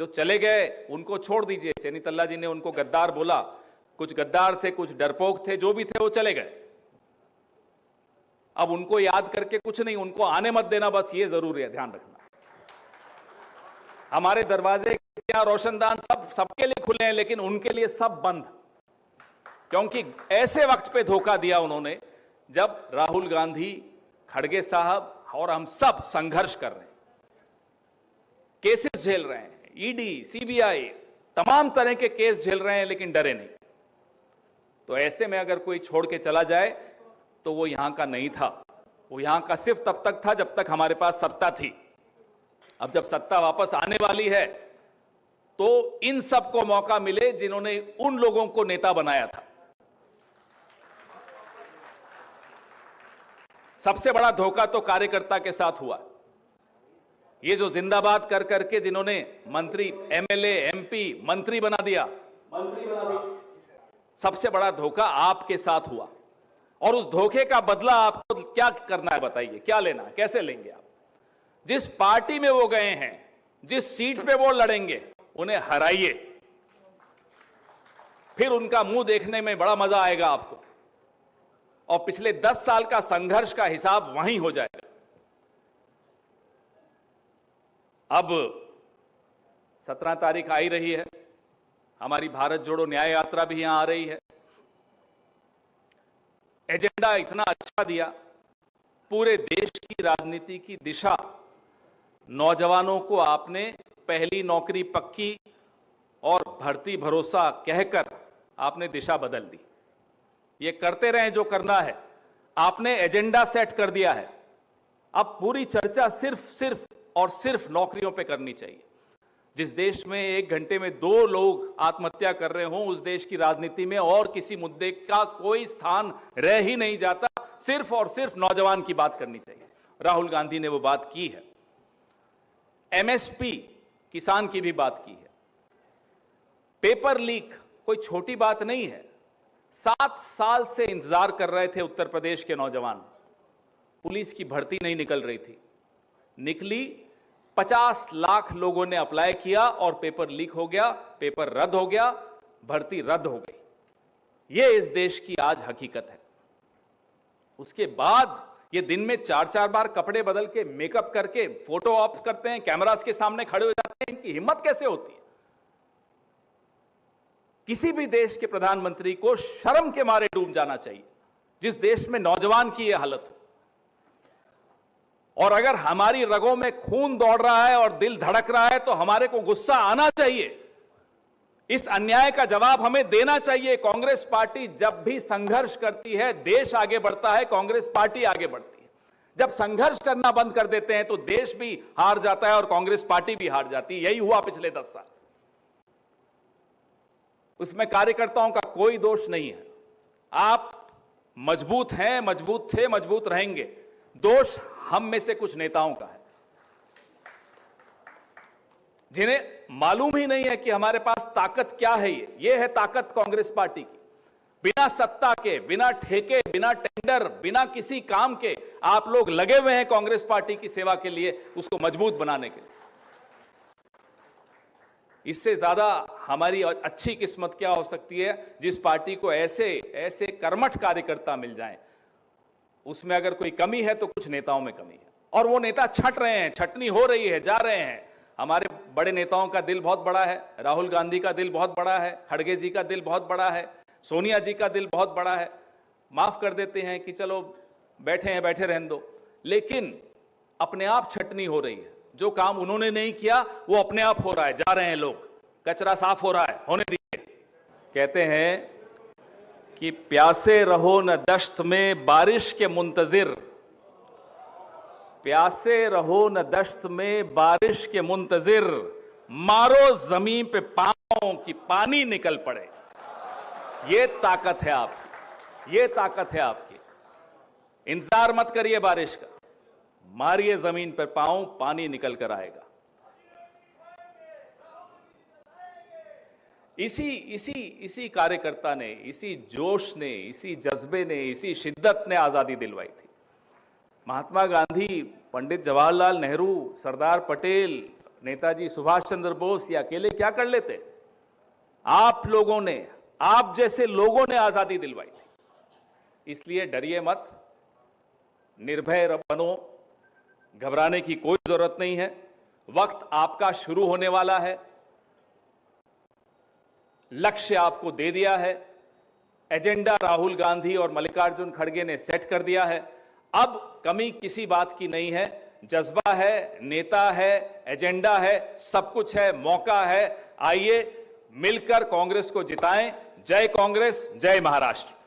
जो चले गए उनको छोड़ दीजिए। चेन्नीतल्ला जी ने उनको गद्दार बोला, कुछ गद्दार थे, कुछ डरपोक थे, जो भी थे वो चले गए। अब उनको याद करके कुछ नहीं, उनको आने मत देना, बस ये जरूरी है, ध्यान रखना। हमारे दरवाजे क्या रोशनदान सबके लिए खुले हैं, लेकिन उनके लिए सब बंद, क्योंकि ऐसे वक्त पे धोखा दिया उन्होंने जब राहुल गांधी, खड़गे साहब और हम सब संघर्ष कर रहे हैं, केसेस झेल रहे हैं, ईडी, सीबीआई, तमाम तरह के केस झेल रहे हैं, लेकिन डरे नहीं। तो ऐसे में अगर कोई छोड़ के चला जाए तो वो यहां का नहीं था, वो यहां का सिर्फ तब तक था जब तक हमारे पास सत्ता थी। अब जब सत्ता वापस आने वाली है तो इन सबको मौका मिले जिन्होंने उन लोगों को नेता बनाया था। सबसे बड़ा धोखा तो कार्यकर्ता के साथ हुआ। ये जो जिंदाबाद कर करके जिन्होंने मंत्री, एमएलए, एमपी, मंत्री बना दिया, सबसे बड़ा धोखा आपके साथ हुआ। और उस धोखे का बदला आपको क्या करना है बताइए, क्या लेना है, कैसे लेंगे आप? जिस पार्टी में वो गए हैं, जिस सीट पे वो लड़ेंगे, उन्हें हराइए, फिर उनका मुंह देखने में बड़ा मजा आएगा आपको, और पिछले 10 साल का संघर्ष का हिसाब वहीं हो जाएगा। अब 17 तारीख आ ही रही है, हमारी भारत जोड़ो न्याय यात्रा भी यहां आ रही है। एजेंडा इतना अच्छा दिया, पूरे देश की राजनीति की दिशा, नौजवानों को आपने पहली नौकरी पक्की और भर्ती भरोसा कहकर आपने दिशा बदल दी। ये करते रहें जो करना है, आपने एजेंडा सेट कर दिया है। अब पूरी चर्चा सिर्फ और सिर्फ नौकरियों पे करनी चाहिए। जिस देश में 1 घंटे में 2 लोग आत्महत्या कर रहे हों, उस देश की राजनीति में और किसी मुद्दे का कोई स्थान रह ही नहीं जाता, सिर्फ और सिर्फ नौजवान की बात करनी चाहिए। राहुल गांधी ने वो बात की है। एमएसपी, किसान की भी बात की है। पेपर लीक कोई छोटी बात नहीं है। 7 साल से इंतजार कर रहे थे उत्तर प्रदेश के नौजवान, पुलिस की भर्ती नहीं निकल रही थी, निकली। 50 लाख लोगों ने अप्लाई किया और पेपर लीक हो गया, पेपर रद्द हो गया, भर्ती रद्द हो गई। यह इस देश की आज हकीकत है। उसके बाद ये दिन में 4-4 बार कपड़े बदल के, मेकअप करके फोटो ऑफ करते हैं, कैमरास के सामने खड़े हो जाते हैं। इनकी हिम्मत कैसे होती है? किसी भी देश के प्रधानमंत्री को शर्म के मारे डूब जाना चाहिए, जिस देश में नौजवान की यह हालत हो। और अगर हमारी रगों में खून दौड़ रहा है और दिल धड़क रहा है तो हमारे को गुस्सा आना चाहिए। इस अन्याय का जवाब हमें देना चाहिए। कांग्रेस पार्टी जब भी संघर्ष करती है, देश आगे बढ़ता है, कांग्रेस पार्टी आगे बढ़ती है। जब संघर्ष करना बंद कर देते हैं तो देश भी हार जाता है और कांग्रेस पार्टी भी हार जाती है। यही हुआ पिछले 10 साल। उसमें कार्यकर्ताओं का कोई दोष नहीं है। आप मजबूत हैं, मजबूत थे, मजबूत रहेंगे। दोष हम में से कुछ नेताओं का है, जिन्हें मालूम ही नहीं है कि हमारे पास ताकत क्या है। ये है ताकत कांग्रेस पार्टी की। बिना सत्ता के, बिना ठेके, बिना टेंडर, बिना किसी काम के आप लोग लगे हुए हैं कांग्रेस पार्टी की सेवा के लिए, उसको मजबूत बनाने के लिए। इससे ज्यादा हमारी अच्छी किस्मत क्या हो सकती है, जिस पार्टी को ऐसे कर्मठ कार्यकर्ता मिल जाएं। उसमें अगर कोई कमी है तो कुछ नेताओं में कमी है, और वो नेता छट रहे हैं, छटनी हो रही है, जा रहे हैं। हमारे बड़े नेताओं का दिल बहुत बड़ा है। राहुल गांधी का दिल बहुत बड़ा है, खड़गे जी का दिल बहुत बड़ा है, सोनिया जी का दिल बहुत बड़ा है। माफ कर देते हैं कि चलो बैठे हैं, बैठे रहने दो, लेकिन अपने आप छटनी हो रही है। जो काम उन्होंने नहीं किया वो अपने आप हो रहा है, जा रहे हैं लोग, कचरा साफ हो रहा है, होने दीजिए। कहते हैं कि प्यासे रहो न दश्त में बारिश के मुंतजिर, प्यासे रहो न दश्त में बारिश के मुंतजिर, मारो जमीन पे पांव कि पानी निकल पड़े। ये ताकत है आपकी, ये ताकत है आपकी। इंतजार मत करिए बारिश का, मारिए जमीन पर पांव, पानी निकल कर आएगा। इसी कार्यकर्ता ने, इसी जोश ने, इसी जज्बे ने, इसी शिद्दत ने आजादी दिलवाई थी। महात्मा गांधी, पंडित जवाहरलाल नेहरू, सरदार पटेल, नेताजी सुभाष चंद्र बोस ये अकेले क्या कर लेते? आप लोगों ने, आप जैसे लोगों ने आजादी दिलवाई थी। इसलिए डरिए मत, निर्भय बनो, घबराने की कोई जरूरत नहीं है। वक्त आपका शुरू होने वाला है। लक्ष्य आपको दे दिया है, एजेंडा राहुल गांधी और मल्लिकार्जुन खड़गे ने सेट कर दिया है। अब कमी किसी बात की नहीं है। जज्बा है, नेता है, एजेंडा है, सब कुछ है, मौका है। आइए मिलकर कांग्रेस को जिताएं। जय कांग्रेस, जय महाराष्ट्र।